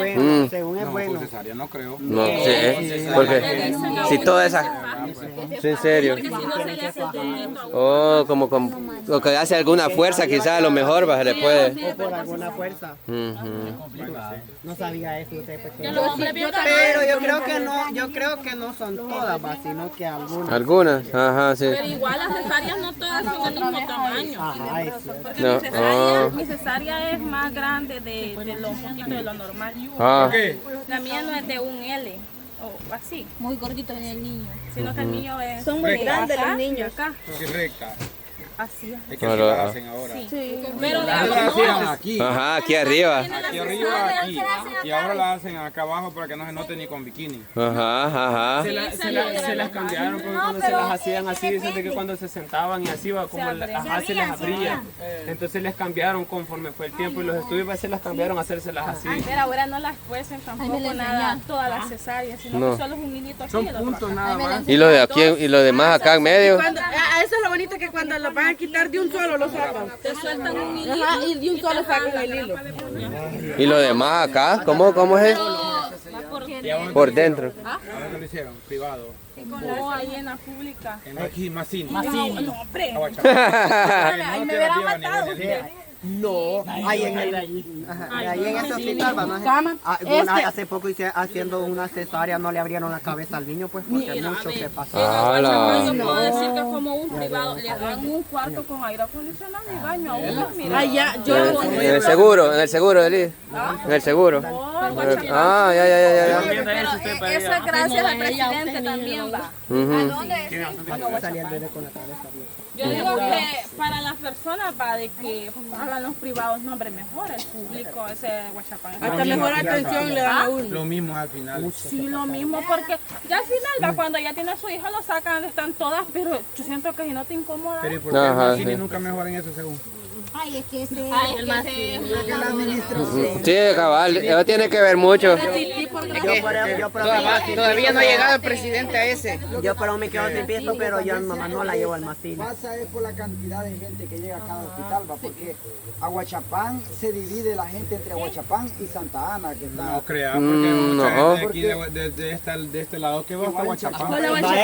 Bueno, según es No, bueno. con cesárea no creo. No, sí, porque si toda esa... Sí, en serio. Porque si no se le hace el dedito a uno. Oh, como con... O que hace alguna fuerza, quizás a lo mejor se le puede... O por alguna fuerza. Ujú. No sabía eso usted Ya pequeño. los hombres bien Pero yo creo que no son todas, va, sino que algunas. Algunas, ajá, sí. Pero igual las cesáreas no todas son del mismo tamaño. Ajá, eso. Porque No, mi cesárea es más grande de lo un poquito de lo normal. Ah, La mía no es de un L o así, Muy gordito en el niño. sino que el mío es Son muy de grandes acá los niños. y acá. Sí, recta. Así es. Es que Claro, así la hacen ahora. Sí. Pero Antes la hacían aquí. ajá, aquí arriba. Aquí arriba, aquí. Y ahora la hacen acá abajo para que no se note ni con bikini. Ajá, ajá. Se las cambiaron porque cuando se las hacían así, dicen de que cuando se sentaban y así va como ajá, se les abría. Entonces les cambiaron conforme fue el tiempo y los estudios pues, se las cambiaron a hacérselas así. Pero ahora no las cuecen tampoco nada, todas las cesáreas, sino No. que solo es un hilito aquí Son y el otro puntos acá. nada más. Y lo de aquí y lo demás acá en medio. Eso es lo bonito que cuando lo van a quitar de un solo lo sacan. Te sueltan un hilito. Ajá, y de un solo sacan el hilo. Y lo demás acá, ¿cómo es? Por dentro. Ahora que lo hicieron, privado. No, ahí en la pública. Aquí, más sin. No, hombre. Ay, me hubiera matado. No, ahí en ese hospital, ¿no? Hace poco hice haciendo una cesárea, no le abrieron la cabeza al niño, pues porque mucho que pasó. ¡Hala! Yo puedo decir que es como un privado, le dan un cuarto con aire acondicionado y baño a uno, mira. Allá, yo En el seguro, Eli. En el seguro. Ah, ya. Eso es gracias al presidente también, va. Ujú. Salía el bebé con la cabeza abierta. Yo digo que para las personas, va, de que hagan los privados, no, hombre, mejor el público, ese de Huachapán. hasta mejor atención le dan a uno. Lo mismo al final. Sí, lo mismo, porque ya al final, va, cuando ya tiene a su hija, lo sacan, están todas, pero yo siento que si no te incomoda. Pero ¿y por qué Ajá, el cine sí. nunca mejoran eso según? Ay, es que ese Ay, el más Sí, cabal, eso tiene que ver mucho. Todavía no ha llegado el presidente a ese. Yo pero me quedo sin piso, pero yo a mi mamá no la llevo al Macín. Pasa es por la cantidad de gente que llega a cada hospital, ¿va? Porque Aguachapán se divide la gente entre Aguachapán y Santa Ana, que está... No crea, porque mucha gente aquí no. de este lado que va hasta Huachapán.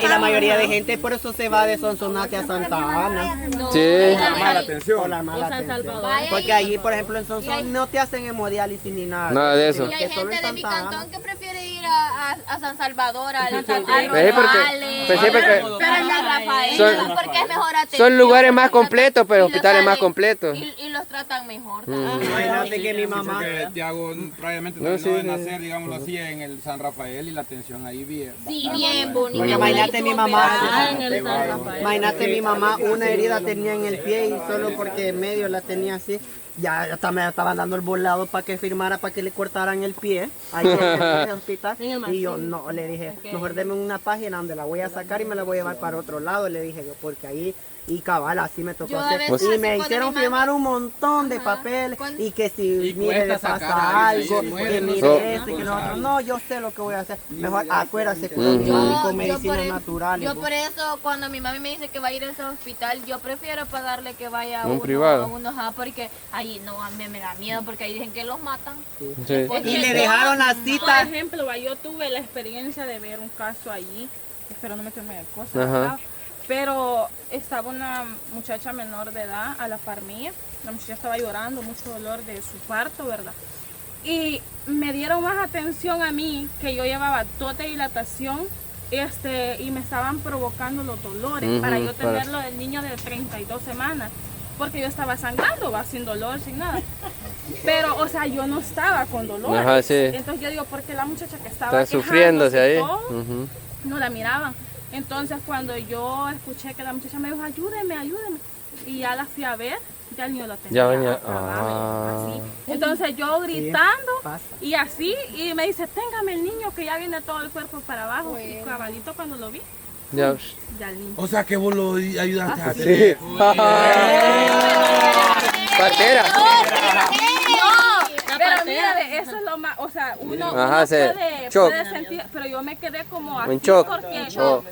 Y la mayoría de gente por eso se va de Sonsonate a Santa Ana. Sí. Mala atención. Por la mala San atención. Salvador. Porque allí, por ejemplo, en Sonsonate no te hacen hemodiálisis ni nada. Nada de eso. Y hay Que solo gente en de mi Santa Ana. cantón que prefiere ir a San Salvador, al Pues sí, porque San Rafael, son- porque es mejor atención. son lugares más completos, pero Y los hospitales más salen- completos. Y los tratan mejor. Imagínate que mi mamá. Porque Tiago probablemente No, terminó de sí, nacer, digámoslo así, en el San Rafael y la atención ahí bien. Sí, bien bonito. Porque imagínate mi mamá. en el San Rafael. Imagínate mi mamá, una herida tenía en el pie y solo porque en medio la tenía así, ya hasta me estaban dando el volado para que firmara, para que le cortaran el pie ahí en el hospital. Y yo no, le dije, mejor deme una página donde la voy a sacar y me la voy a llevar para otro lado, le dije yo, porque ahí, y cabal, así me tocó Yo a hacer. veces Y me cuando hicieron mi firmar mami- un montón de papeles y que si mire le cuesta pasa sacar ahí, algo, sí, que muere, mire no. esto y que lo otro. No, yo sé lo que voy a hacer. Mejor acuérdate con con medicinas naturales. Yo por eso cuando mi mami me dice que va a ir a ese hospital, yo prefiero pagarle que vaya a Un uno, privado. a uno, ajá, porque ahí no, a mí me da miedo porque ahí dicen que los matan. Sí. Y le dejaron la Por cita. ejemplo, va, yo tuve la experiencia de ver un caso allí, espero no meterme en cosas, Ajá. ¿verdad? Pero estaba una muchacha menor de edad a la par mía, la muchacha estaba llorando, mucho dolor de su parto, ¿verdad? Y me dieron más atención a mí, que yo llevaba toda dilatación, y me estaban provocando los dolores Ujú, para yo para- tenerlo del niño de 32 semanas, porque yo estaba sangrando, va, sin dolor, sin nada. Pero, o sea, yo no estaba con dolor. Ajá, sí. Entonces yo digo, porque la muchacha que estaba Está sufriéndose ahí. quejándose y todo, Ujú. no la miraban. Entonces cuando yo escuché que la muchacha me dijo, ayúdeme, y ya la fui a ver, ya el niño lo tenía Ya venía. acabado, así. Entonces yo gritando y así, y me dice, téngame el niño que ya viene todo el cuerpo para abajo. Y cabalito cuando lo vi, Ya. ya el niño. O sea que vos lo ayudaste a hacer. Sí. Partera. Pero mira, que eso es lo más, o sea, uno, Ajá, uno se- puede sentir, pero yo me quedé como así shock. porque Oh.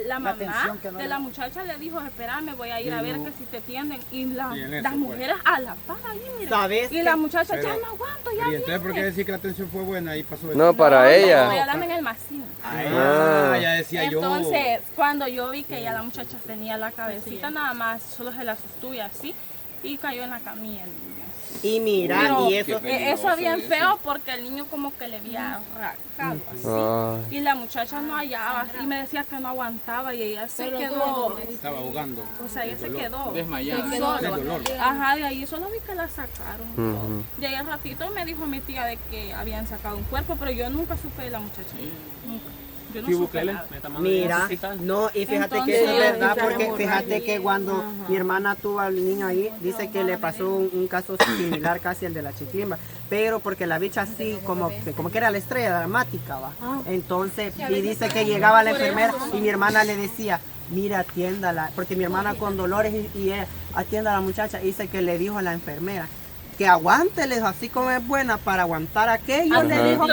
la mamá tensión que no de le- la muchacha le dijo, espérame, voy a ir a ver que si te atienden. Y las Y en eso, mujeres a la par ahí, mira. ¿Sabes Y qué? la muchacha, ya Pero- no aguanto, ya Y entonces, ¿por qué viene. decir que la atención fue buena y pasó eso? No, para ella. Voy a darme en el macín. Ah, ya decía yo. Entonces, cuando yo vi que ya la muchacha tenía la cabecita, nada más solo se la sostuve así y cayó en la camilla el niño. Y mira, Pero y eso... eso bien feo porque el niño como que le había rascado así. Ay. Y la muchacha no hallaba y me decía que no aguantaba y ella se quedó, Estaba ahogando. o sea, ella se quedó Desmayada. sola. De dolor. Ajá, de ahí solo vi que la sacaron. Ujú. De ahí al ratito me dijo mi tía de que habían sacado un cuerpo, pero yo nunca supe de la muchacha. Nunca. Yo no Sí, supe Bukele, nada. me está mandando Mira, un hospital. no, y fíjate Entonces, que eso es verdad, esa porque hemorragia. fíjate que cuando mi hermana tuvo al niño ahí, dice que le pasó un caso similar casi al de la chiclimba, pero porque la bicha así, como que era la estrella dramática, va. Entonces, y dice que llegaba la enfermera y mi hermana le decía, mira, atiéndala, porque mi hermana con dolores y ella, atienda a la muchacha, y dice que le dijo a la enfermera, que aguante, le dijo, así como es buena para aguantar aquello, le dijo,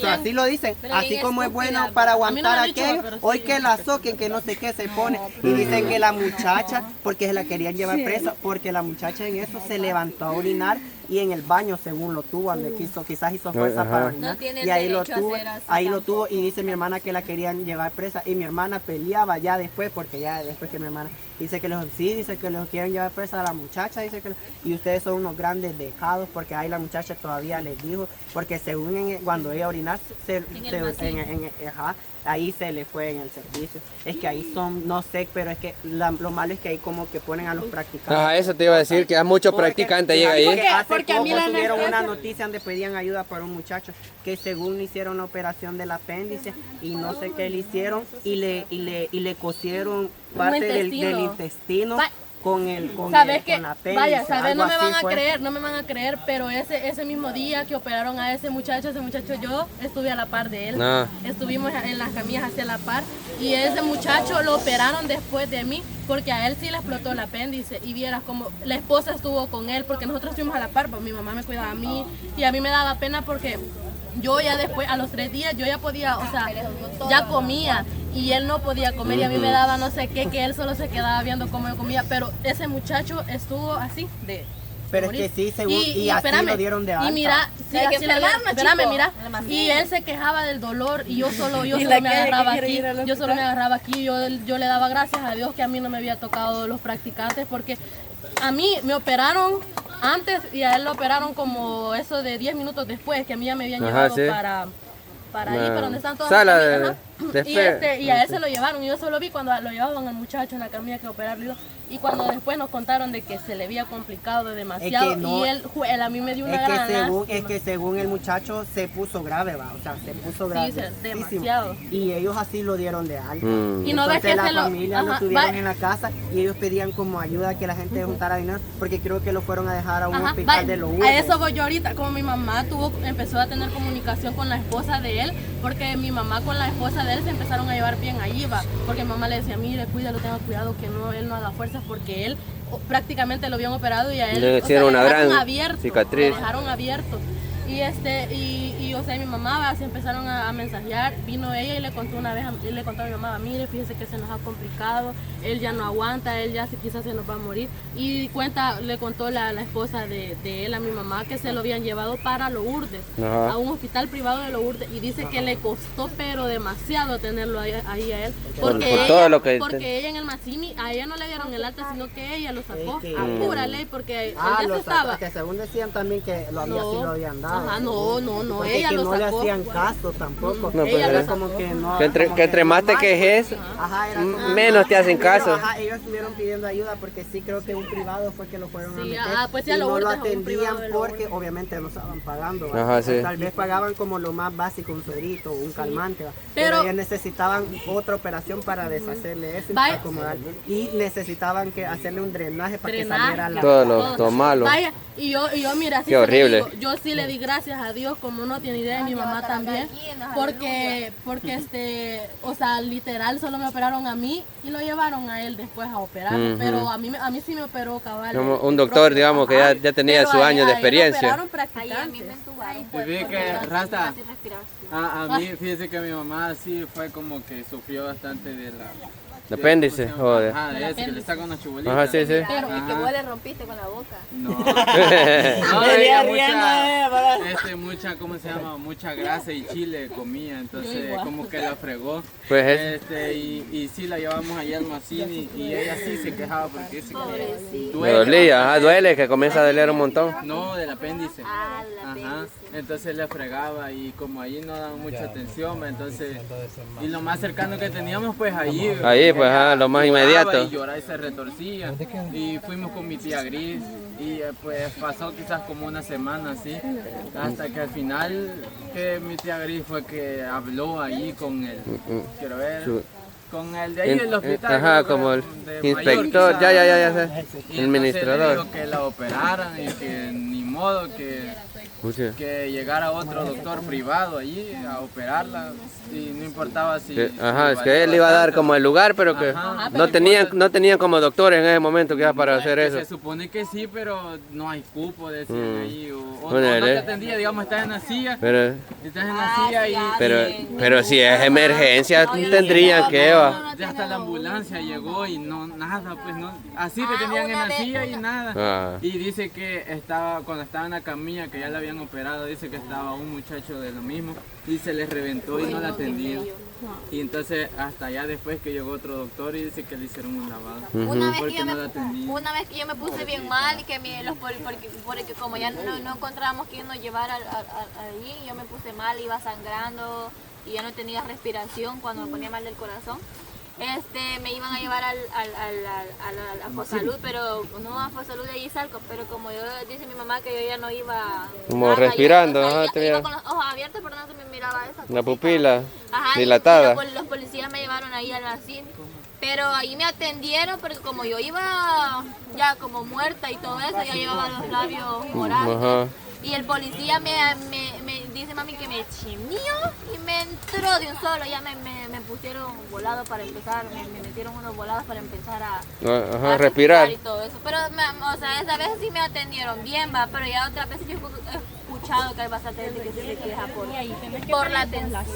así lo dicen, así como es bueno para aguantar aquello, hoy que la soquen, que no sé qué se pone, y dicen que la muchacha, porque se la querían llevar presa, porque la muchacha en eso se levantó a orinar y en el baño según lo tuvo, donde quizás hizo fuerza Ajá. para orinar, No tiene y ahí lo derecho a tuvo, hacer así ahí lo tuvo, y dice mi hermana que la querían llevar presa, y mi hermana peleaba ya después, porque ya después que mi hermana dice que dice que los quieren llevar presa a la muchacha, dice que y ustedes son unos grandes dejados, porque ahí la muchacha todavía les dijo, porque según cuando ella orinar, ahí se le fue en el servicio. Es que ahí son, no sé, pero es que lo malo es que ahí como que ponen a los practicantes. Ajá, eso te iba a decir, que hay muchos practicantes llega ahí. Porque a mí tuvieron una noticia donde pedían ayuda para un muchacho que según hicieron la operación del apéndice y no sé qué le hicieron y le cosieron parte del intestino con ¿Sabes qué? con apéndice. Vaya, ¿sabes? No algo me van así a fue. creer, no me van a creer, pero ese mismo día que operaron a ese muchacho yo estuve a la par de él. Ah. Estuvimos en las camillas hacia la par y ese muchacho lo operaron después de mí porque a él sí le explotó el apéndice y vieras como la esposa estuvo con él porque nosotros estuvimos a la par, pues mi mamá me cuidaba a mí y a mí me daba pena porque yo ya después, a los 3 días, yo ya podía, o sea, ya comía y él no podía comer y a mí me daba no sé qué, que él solo se quedaba viendo cómo yo comía, pero ese muchacho estuvo así de Pero es morir. que sí, según, y así espérame, lo dieron de alta. Y mira, sí, Hay que así lo enfermarnos, dieron, espérame, chico. mira, En el y él se quejaba del dolor y yo solo me la agarraba que quiere aquí, ir al yo solo me agarraba aquí, yo le daba gracias a Dios que a mí no me había tocado los practicantes porque a mí me operaron antes y a él lo operaron como eso de 10 minutos después, que a mí ya me habían Ajá, llevado sí. para ahí, para donde están todas Sala las de- camillas, ajá. de fe. Y a él se lo llevaron, y yo solo vi cuando lo llevaban al muchacho en la camilla que operarlo, y cuando después nos contaron de que se le había complicado de demasiado, no, y él a mí me dio una Es gran lástima. que según el muchacho se puso grave, va, o sea, se puso grave. demasiado. Y ellos así lo dieron de alta. Mm. Y no ves Entonces que la se lo- familia lo ajá, tuvieron va- en la casa y ellos pedían como ayuda a que la gente juntara dinero porque creo que lo fueron a dejar a un Ajá, hospital vaya, de los a eso voy yo ahorita, como mi mamá empezó a tener comunicación con la esposa de él, porque mi mamá con la esposa de él se empezaron a llevar bien ahí, va, porque mi mamá le decía, mire, cuídalo, tenga cuidado, que él no haga fuerzas, porque él prácticamente lo habían operado y a él Le o sea, hicieron una dejaron gran abierto, cicatriz. lo dejaron abierto. Y o sea, mi mamá va, se empezaron a mensajear, vino ella y le contó una vez, le contó a mi mamá, mire, fíjese que se nos ha complicado, él ya no aguanta, él ya quizás se nos va a morir. Y le contó la esposa de él a mi mamá que se lo habían llevado para Lourdes, Ajá. a un hospital privado de Lourdes, y dice que le costó pero demasiado tenerlo ahí a él, porque, Por todo lo que- porque ella en el Massini, a ella no le dieron el alta, sino que ella lo sacó Es que- a pura ley, porque él Ah, ya se estaba. que según decían también que lo había, sí lo habían dado. Ajá, no, Porque ella que lo no le sacó. hacían caso tampoco. No, ella Era pues, como que no. que entre más te quejes, Ajá, era como- menos te hacen caso. Ajá, ellos estuvieron pidiendo ayuda porque sí creo que un privado fue que lo fueron a Sí, meter. pues sí, y a no lo Lourdes, a un atendían privado de Lourdes. porque obviamente no estaban pagando. Ajá, ¿va? sí. Tal vez pagaban como lo más básico, un suerito, un calmante. ¿va? Pero- Pero ellos necesitaban otra operación para deshacerle eso y Vaya. para acomodar. Y necesitaban que hacerle un drenaje para que Drenaje. saliera la... Todo lo malo. Vaya, y yo mira, sí Qué se lo horrible. digo, yo sí le di gracias a Dios, como no tiene idea, y mi mamá también, porque o sea, literal solo me operaron a mí y lo llevaron a él después a operar, pero a mí sí me operó cabal. Como un doctor, digamos, que ya tenía Pero sus años de a él experiencia. operaron practicantes. Pues, Y vi que, Rasta, sin respiración. a mí, fíjese que mi mamá sí fue como que sufrió bastante de la... ¿De apéndice? ¿cómo se llama? Joder. Ajá, de eso, que le sacan una chubolita. Ajá, sí, sí. Pero y que vos le rompiste con la boca. No. No, ella riendo, ¿cómo se llama? Mucha grasa y chile comía, entonces como que la fregó. Pues y sí la llevamos allá al Macini y ella sí se quejaba porque dice que Pobrecito. me dolía, ajá, duele, que comienza a doler un montón. No, del apéndice. Ah, la Ajá, apéndice. entonces le fregaba y como allí no daban mucha atención, entonces, y lo más cercano que teníamos pues allí. Ahí, pues, lo más inmediato. Y lloraba y se retorcía. Y fuimos con mi tía Gris y pues pasó quizás como una semana así, hasta que al final que mi tía Gris fue que habló ahí con el, quiero ver, con el de ahí del hospital. Ajá, creo, como el de inspector, mayor, ya sé. y El entonces administrador. le dijo que la operaran y que ni modo que llegara otro doctor privado allí a operarla y no importaba si... Ajá, es que él iba a dar como el lugar, pero que Ajá. no tenían como doctores en ese momento que iba para hacer Que eso. se supone que sí, pero no hay cupo, decían ahí, o Bueno, no te atendía, digamos, estás en la silla, Pero, estás en la silla y pero si es emergencia, tendrían que, va. ya hasta la ambulancia llegó y no, nada, pues no, así te tenían en la silla y nada. Ah. Y dice que estaba, cuando estaba en la camilla, que ya la habían operado, dice que estaba un muchacho de lo mismo y se le reventó y no la atendía. Y entonces hasta allá después que llegó otro doctor y dice que le hicieron un lavado. Porque no la atendía. Una vez que yo me puse bien mal y que porque como ya no encontrábamos quién nos llevara allí, yo me puse mal, iba sangrando y ya no tenía respiración cuando me ponía mal del corazón. Me iban a llevar a Fosalud, pero no a Fosalud de allí Salco, pero como yo dice mi mamá que yo ya no iba Como nada, respirando, yo, ajá, iba con los ojos abiertos, pero no se me miraba esa La cosita. pupila Ajá, dilatada. y los policías me llevaron ahí al asilo, pero ahí me atendieron, porque como yo iba ya como muerta y todo eso, ya llevaba los labios morados. Ajá. Y el policía me dice mami que me chimió y me entró de un solo, ya me pusieron volados para empezar, me metieron unos volados para empezar a respirar. y todo eso. Pero, o sea, esa vez sí me atendieron bien, va, pero ya otras veces yo he escuchado que hay bastante gente que se queja por la atención.